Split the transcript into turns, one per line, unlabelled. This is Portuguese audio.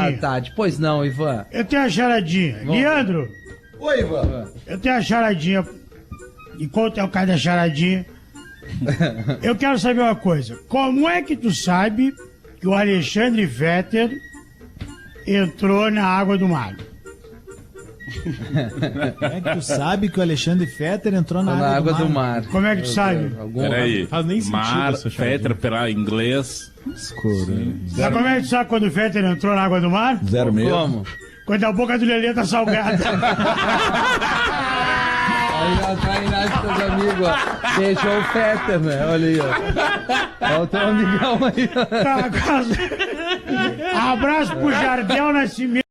charadinha.
Tati. Pois não, Ivan.
Eu tenho a charadinha. Leandro.
Oi, Ivan.
Eu tenho a charadinha. Enquanto é o cara da charadinha, eu quero saber uma coisa. Como é que tu sabe que o Alexandre Fetter entrou na água do mar?
Como é que tu sabe que o Alexandre Fetter entrou na
água do mar?
Como é que tu sabe?
Peraí.
Faz nem sentido
Mar,
essa charadinha.
Fetter, pela inglês.
Escuro.
Sabe como é que tu sabe quando o Fetter entrou na água do mar?
0,5.
Como?
Quando a boca do Lelê tá salgada.
Aí já tá Inácio, teus amigos, ó. Deixou o Fetter, né? Olha aí, ó. Olha o teu amigão aí, ó.
Abraço pro Jardel Nascimento.